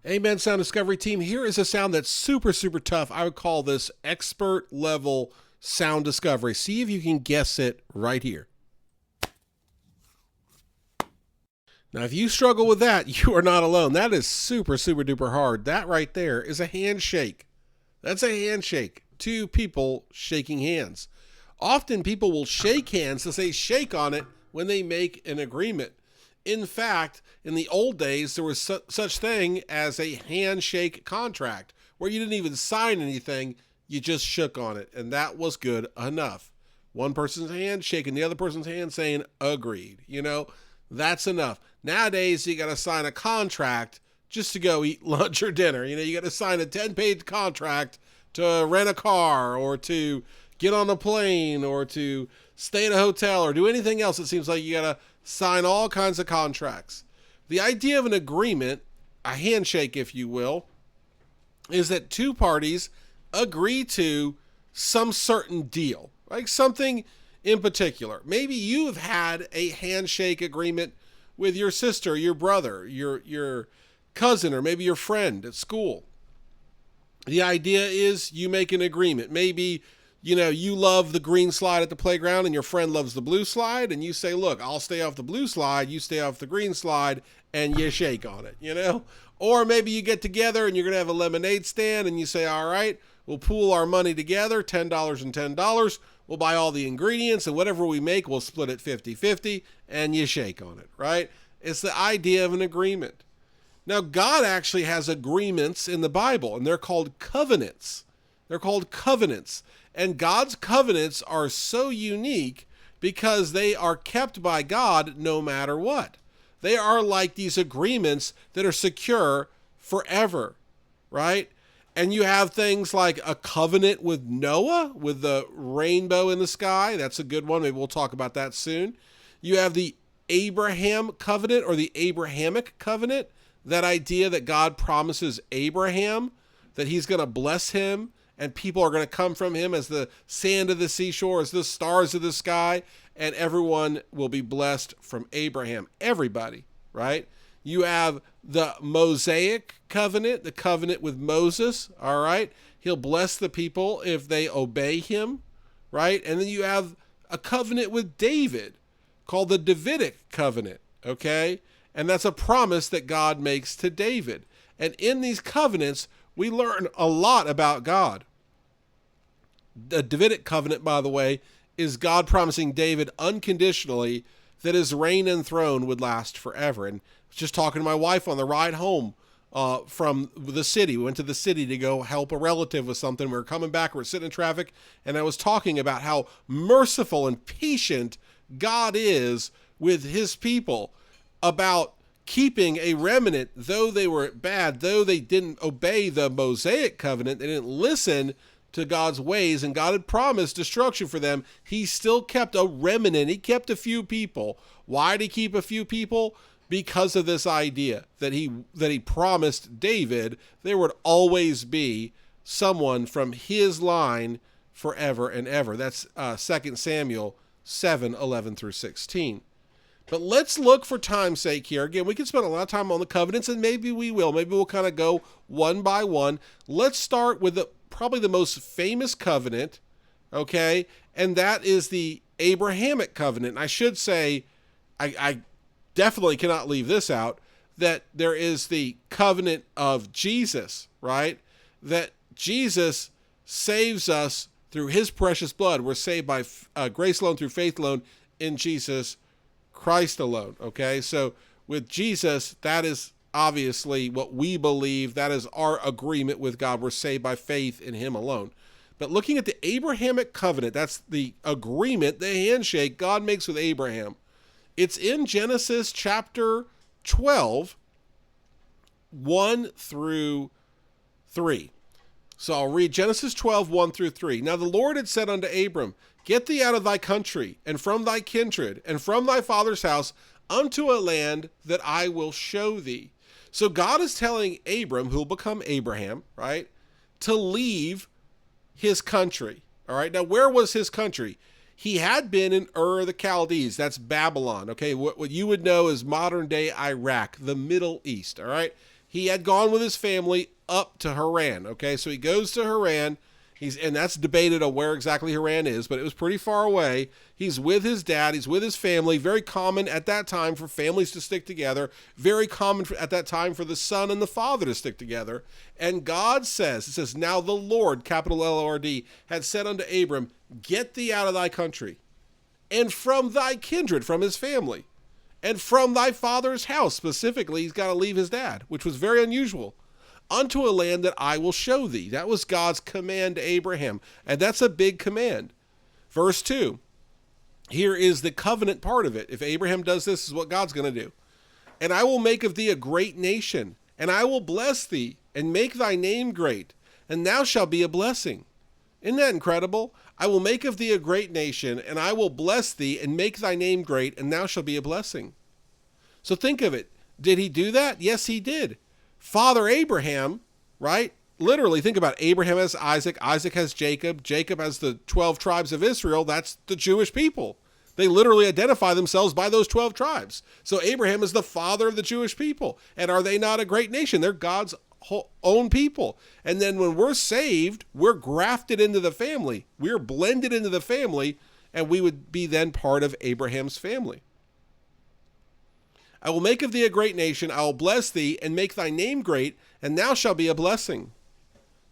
Amen, Sound Discovery team. Here is a sound that's super, super tough. I would call this expert level sound discovery. See if you can guess it right here. Now, if you struggle with that, you are not alone. That is super, super duper hard. That right there is a handshake. That's a handshake. Two people shaking hands. Often people will shake hands to say shake on it when they make an agreement. In fact, in the old days, there was such thing as a handshake contract where you didn't even sign anything. You just shook on it, and that was good enough. One person's hand shaking the other person's hand saying agreed. That's enough. Nowadays, you got to sign a contract just to go eat lunch or dinner. You got to sign a 10-page contract to rent a car or to get on a plane or to stay in a hotel or do anything else. It seems like you got to sign all kinds of contracts. The idea of an agreement, a handshake, if you will, is that two parties agree to some certain deal, like something in particular. Maybe you've had a handshake agreement with your sister, your brother, your cousin, or maybe your friend at school. The idea is you make an agreement. Maybe you love the green slide at the playground and your friend loves the blue slide, and you say, look, I'll stay off the blue slide, you stay off the green slide, and you shake on it, Or maybe you get together and you're going to have a lemonade stand and you say, all right, we'll pool our money together, $10 and $10. We'll buy all the ingredients, and whatever we make, we'll split it 50-50, and you shake on it, right? It's the idea of an agreement. Now, God actually has agreements in the Bible, and they're called covenants. They're called covenants. And God's covenants are so unique because they are kept by God no matter what. They are like these agreements that are secure forever, right? And you have things like a covenant with Noah, with the rainbow in the sky. That's a good one. Maybe we'll talk about that soon. You have the Abraham covenant or the Abrahamic covenant, that idea that God promises Abraham that he's going to bless him and people are going to come from him as the sand of the seashore, as the stars of the sky, and everyone will be blessed from Abraham. Everybody, right? You have the Mosaic covenant, the covenant with Moses, all right? He'll bless the people if they obey him, right? And then you have a covenant with David called the Davidic covenant, okay? And that's a promise that God makes to David. And in these covenants, we learn a lot about God. The Davidic covenant, by the way, is God promising David unconditionally that his reign and throne would last forever. And I was just talking to my wife on the ride home from the city. We went to the city to go help a relative with something. We were coming back, we were sitting in traffic, and I was talking about how merciful and patient God is with his people, about keeping a remnant, though they were bad, though they didn't obey the Mosaic covenant, they didn't listen to God's ways, and God had promised destruction for them. He still kept a remnant. He kept a few people. Why did he keep a few people? Because of this idea that he promised David there would always be someone from his line forever and ever. That's 2 Samuel 7:11 through 16. But let's look, for time's sake here. Again, we can spend a lot of time on the covenants, and maybe we will. Maybe we'll kind of go one by one. Let's start with probably the most famous covenant, okay? And that is the Abrahamic covenant. And I should say, I definitely cannot leave this out, that there is the covenant of Jesus, right? That Jesus saves us through his precious blood. We're saved by grace alone, through faith alone, in Jesus Christ alone, okay? So with Jesus, that is obviously what we believe. That is our agreement with God. We're saved by faith in him alone. But looking at the Abrahamic covenant, that's the agreement, the handshake God makes with Abraham. It's in Genesis chapter 12, 1 through 3. So I'll read Genesis 12, 1 through 3. Now the Lord had said unto Abram, Get thee out of thy country, and from thy kindred, and from thy father's house, unto a land that I will show thee. So God is telling Abram, who will become Abraham, right, to leave his country. All right. Now, where was his country? He had been in Ur of the Chaldees. That's Babylon. Okay. What you would know is modern day Iraq, the Middle East. All right. He had gone with his family up to Haran. Okay, so he goes to Haran. And that's debated on where exactly Haran is, but it was pretty far away. He's with his dad. He's with his family. Very common at that time for families to stick together. Very common at that time for the son and the father to stick together. And God says, it says, now the Lord, capital L-O-R-D, had said unto Abram, get thee out of thy country, and from thy kindred, from his family, and from thy father's house. Specifically, he's got to leave his dad, which was very unusual. Unto a land that I will show thee. That was God's command to Abraham. And that's a big command. Verse 2. Here is the covenant part of it. If Abraham does this, this is what God's going to do. And I will make of thee a great nation, and I will bless thee, and make thy name great, and thou shalt be a blessing. Isn't that incredible? I will make of thee a great nation, and I will bless thee, and make thy name great, and thou shalt be a blessing. So think of it. Did he do that? Yes, he did. Father Abraham, right? Literally, think about it. Abraham has Isaac. Isaac has Jacob. Jacob has the 12 tribes of Israel. That's the Jewish people. They literally identify themselves by those 12 tribes. So Abraham is the father of the Jewish people. And are they not a great nation? They're God's own people. And then when we're saved, we're grafted into the family. We're blended into the family, and we would be then part of Abraham's family. I will make of thee a great nation. I will bless thee and make thy name great, and thou shalt be a blessing.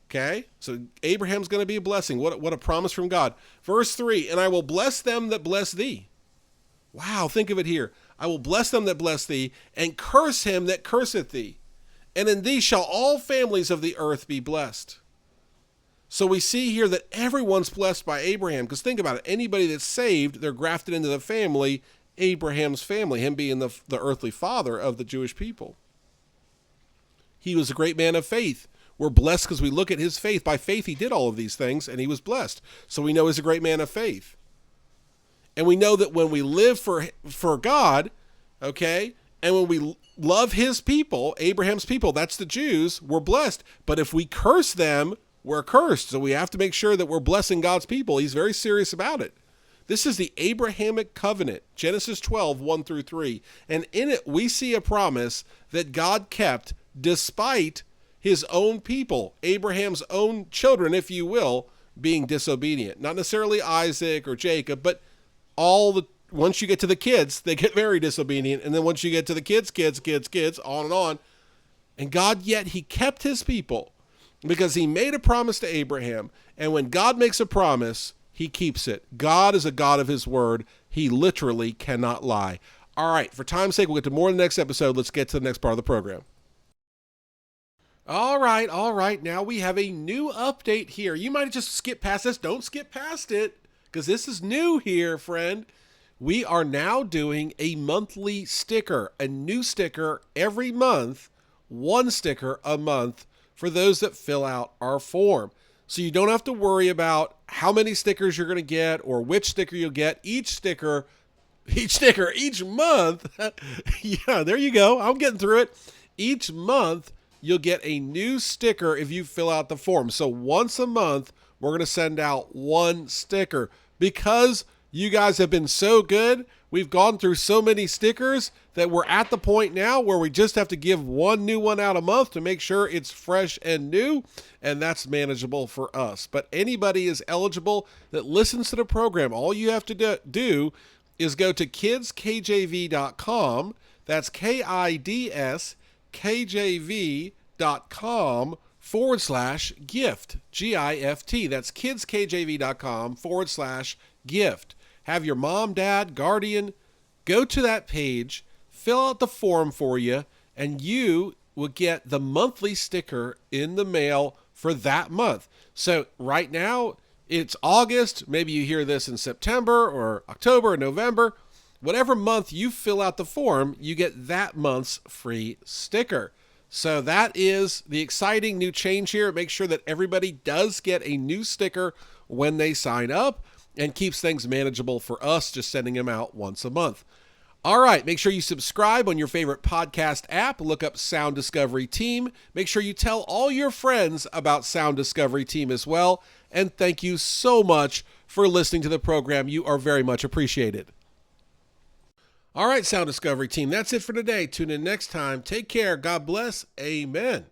Okay, so Abraham's going to be a blessing. What a promise from God. Verse 3, and I will bless them that bless thee. Wow, think of it here. I will bless them that bless thee, and curse him that curseth thee. And in thee shall all families of the earth be blessed. So we see here that everyone's blessed by Abraham, because think about it. Anybody that's saved, they're grafted into the family, Abraham's family, him being the earthly father of the Jewish people. He was a great man of faith. We're blessed because we look at his faith. By faith, he did all of these things, and he was blessed. So we know he's a great man of faith. And we know that when we live for God, okay, and when we love his people, Abraham's people, that's the Jews, we're blessed. But if we curse them, we're cursed. So we have to make sure that we're blessing God's people. He's very serious about it. This is the Abrahamic covenant, Genesis 12, 1 through 3. And in it, we see a promise that God kept despite his own people, Abraham's own children, if you will, being disobedient. Not necessarily Isaac or Jacob, but once you get to the kids, they get very disobedient. And then once you get to the kids, on and on. And God, yet he kept his people because he made a promise to Abraham. And when God makes a promise, he keeps it. God is a God of his word. He literally cannot lie. All right, for time's sake, we'll get to more in the next episode. Let's get to the next part of the program. All right. Now we have a new update here. You might have just skipped past this. Don't skip past it, because this is new here, friend. We are now doing a monthly sticker, a new sticker every month, one sticker a month for those that fill out our form. So you don't have to worry about how many stickers you're going to get or which sticker you'll get. Each month. Yeah, there you go. I'm getting through it. Each month, you'll get a new sticker if you fill out the form. So once a month, we're going to send out one sticker. Because you guys have been so good, we've gone through so many stickers that we're at the point now where we just have to give one new one out a month to make sure it's fresh and new, and that's manageable for us. But anybody is eligible that listens to the program. All you have to do is go to kidskjv.com. That's kidskjv.com/gift, GIFT. That's kidskjv.com/gift. Have your mom, dad, guardian go to that page, fill out the form for you, and you will get the monthly sticker in the mail for that month. So right now it's August. Maybe you hear this in September or October or November. Whatever month you fill out the form, you get that month's free sticker. So that is the exciting new change here. Make sure that everybody does get a new sticker when they sign up, and keeps things manageable for us, just sending them out once a month. All right, make sure you subscribe on your favorite podcast app. Look up Sound Discovery Team. Make sure you tell all your friends about Sound Discovery Team as well. And thank you so much for listening to the program. You are very much appreciated. All right, Sound Discovery team, that's it for today. Tune in next time. Take care. God bless. Amen.